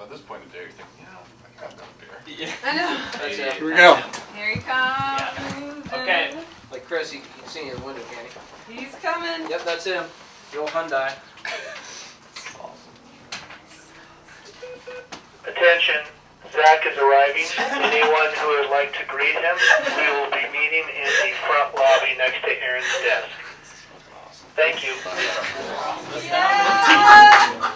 By this point in the day, you're thinking, you know, I got another beer. Yeah. I know. That's Here it. we go. Here he comes. Yeah. Okay. Like Chris, you can see in his window, can you? He's coming. Yep, that's him. The old Hyundai. Attention, Zach is arriving. Anyone who would like to greet him, we will be meeting in the front lobby next to Aaron's desk. Thank you. Yeah.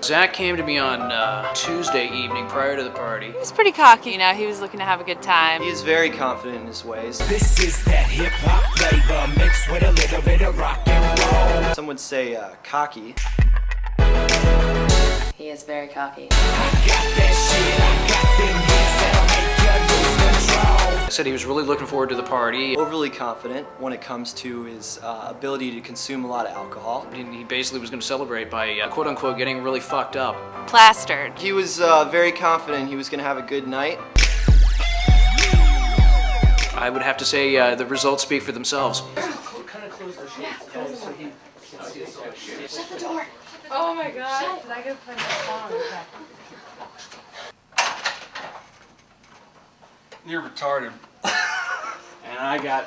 Zach came to me on Tuesday evening prior to the party. He was pretty cocky. You know, he was looking to have a good time. He's very confident in his ways. This is that hip-hop flavor mixed with a little bit of rock and roll. Some would say cocky. He is very cocky. I got that shit, I got them hits that'll make you lose control. I said he was really looking forward to the party. Overly confident when it comes to his ability to consume a lot of alcohol. He basically was going to celebrate by quote-unquote getting really fucked up. Plastered. He was very confident he was going to have a good night. I would have to say the results speak for themselves. Shut the door. Oh my god. Did I go play my song? You're retarded. And I got...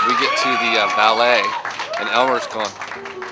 We get to the ballet, and Elmer's going,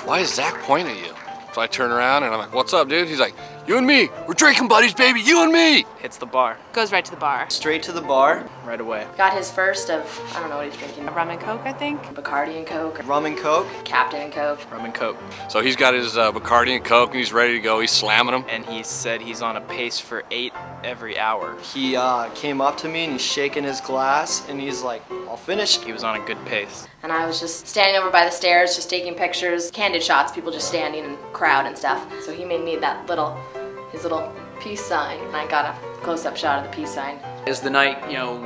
"Why is Zach pointing at you?" So I turn around, and I'm like, "What's up, dude?" He's like, "You and me. We're drinking buddies, baby. You and me." Hits the bar Goes right to the bar. Straight to the bar. right away. Got his first of, I don't know what he's drinking, A rum and coke, I think. Bacardi and Coke, Rum and Coke. Captain and Coke. Rum and Coke. So he's got his Bacardi and Coke, and he's ready to go. He's slamming them. And he said he's on a pace for 8 every hour. He came up to me and he's shaking his glass and he's like, "All finished." He was on a good pace. And I was just standing over by the stairs, just taking pictures, candid shots, people just standing in crowd and stuff. So he made me that his little peace sign, and I got a close-up shot of the peace sign. As the night,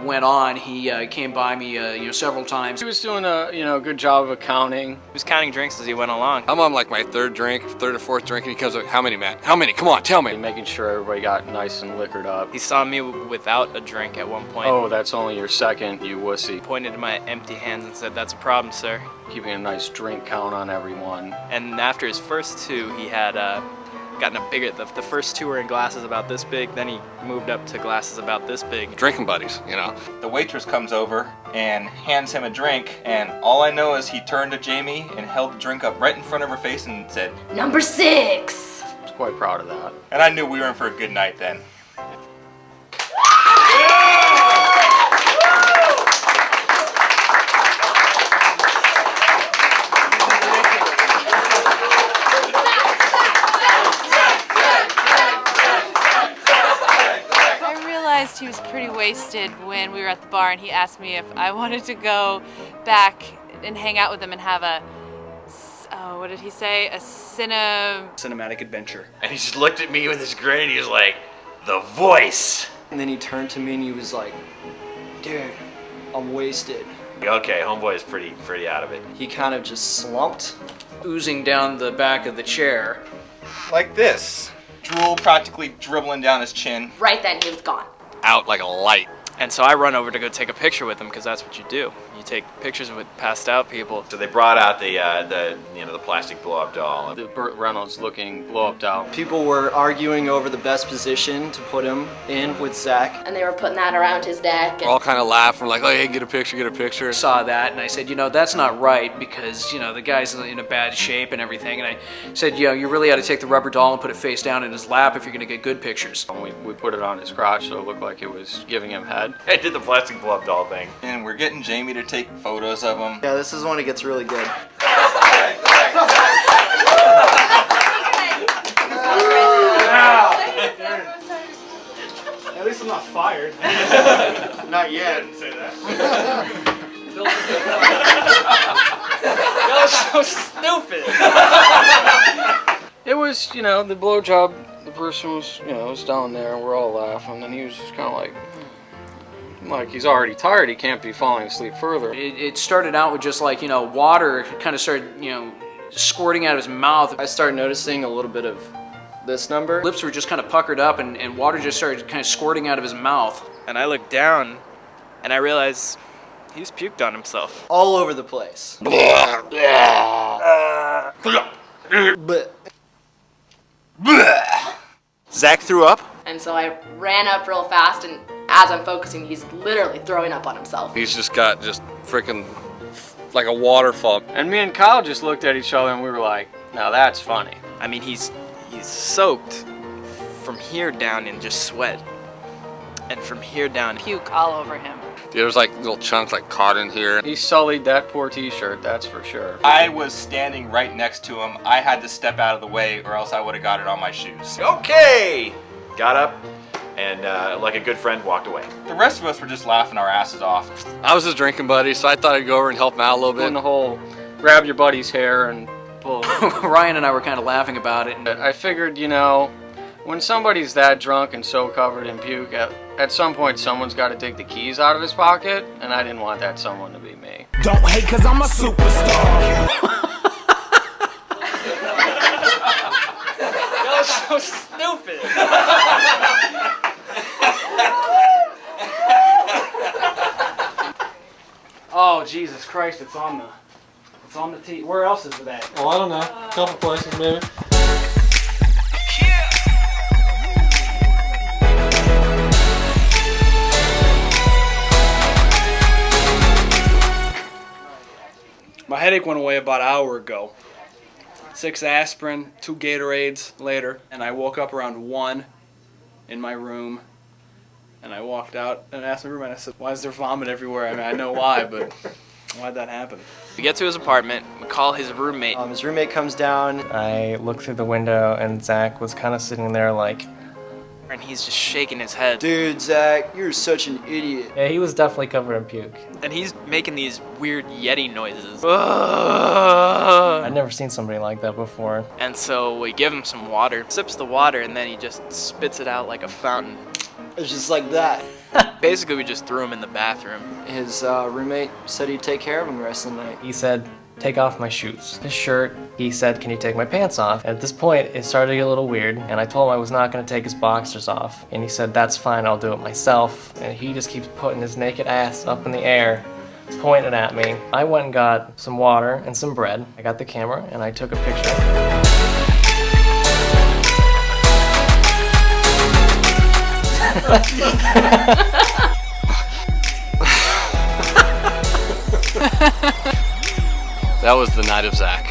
went on, he came by me, several times. He was doing a good job of accounting. He was counting drinks as he went along. I'm on like my third or fourth drink, and he comes up, "How many, Matt? How many? Come on, tell me." Making sure everybody got nice and liquored up. He saw me without a drink at one point. Oh, that's only your second, you wussy. Pointed to my empty hands and said, "That's a problem, sir." Keeping a nice drink count on everyone. And after his first two, he had gotten a bigger, the first two were in glasses about this big, then he moved up to glasses about this big. Drinking buddies, The waitress comes over and hands him a drink, and all I know is he turned to Jamie and held the drink up right in front of her face and said, Number 6! I was quite proud of that. and I knew we were in for a good night then. I realized he was pretty wasted when we were at the bar, and he asked me if I wanted to go back and hang out with him and have what did he say? A Cinematic adventure. And he just looked at me with his grin and he was like, "The voice." And then he turned to me and he was like, "Dude, I'm wasted." Okay, homeboy is pretty out of it. He kind of just slumped. Oozing down the back of the chair. Like this. Drool practically dribbling down his chin. Right then, he was gone. out like a light. And so I run over to go take a picture with him, because that's what you do. You take pictures with passed out people. So they brought out the plastic blow-up doll. The Burt Reynolds looking blow-up doll. People were arguing over the best position to put him in with Zach. And they were putting that around his neck. We're all kind of laughing, like, "Oh, hey, get a picture. I saw that and I said, that's not right, because, the guy's in a bad shape and everything. And I said, you really ought to take the rubber doll and put it face down in his lap if you're going to get good pictures. We put it on his crotch so it looked like it was giving him head. I did the plastic blow-up doll thing. And we're getting Jamie to take photos of him. Yeah, this is when it gets really good. At least I'm not fired. Not yet. That was so stupid. It was, the blowjob, the person was, was down there and we're all laughing and he was just kind of like he's already tired, he can't be falling asleep further. It started out with just water kind of started, squirting out of his mouth. I started noticing a little bit of this number. Lips were just kind of puckered up and water just started kind of squirting out of his mouth. And I looked down and I realized he's puked on himself. All over the place. But Zach threw up. And so I ran up real fast, and as I'm focusing, he's literally throwing up on himself. He's just got just freaking like a waterfall. And me and Kyle just looked at each other and we were like, now that's funny. I mean, he's soaked from here down in just sweat, and from here down Puke all over him. Dude, there's like little chunks like caught in here. He sullied that poor t-shirt, that's for sure. I was standing right next to him. I had to step out of the way or else I would have got it on my shoes. Okay! Got up and, like a good friend, walked away. The rest of us were just laughing our asses off. I was his drinking buddy, so I thought I'd go over and help him out a little Doing bit. the whole grab your buddy's hair and pull. Ryan and I were kind of laughing about it. I figured, you know, when somebody's that drunk and so covered in puke, at some point someone's got to take the keys out of his pocket, and I didn't want that someone to be me. Don't hate cause I'm a superstar. That was so stupid. Oh Jesus Christ! It's on the tee. Where else is it at? Oh, I don't know. A couple places maybe. My headache went away about an hour ago. 6 aspirin, 2 Gatorades later, and I woke up around 1 in my room. And I walked out and asked my roommate, I said, why is there vomit everywhere? I mean, I know why, but why'd that happen? We get to his apartment, we call his roommate. His roommate comes down. I looked through the window and Zach was kind of sitting there like, And he's just shaking his head. Dude, Zach, you're such an idiot. yeah, he was definitely covered in puke. And he's making these weird Yeti noises. I'd never seen somebody like that before. And so we give him some water, sips the water, and then he just spits it out like a fountain. It's just like that. Basically, we just threw him in the bathroom. His roommate said he'd take care of him the rest of the night. He said, take off my shoes. His shirt, he said, can you take my pants off? At this point, it started to get a little weird, and I told him I was not going to take his boxers off. And he said, that's fine, I'll do it myself. And he just keeps putting his naked ass up in the air, pointing at me. I went and got some water and some bread. I got the camera, and I took a picture. That was the night of Zach.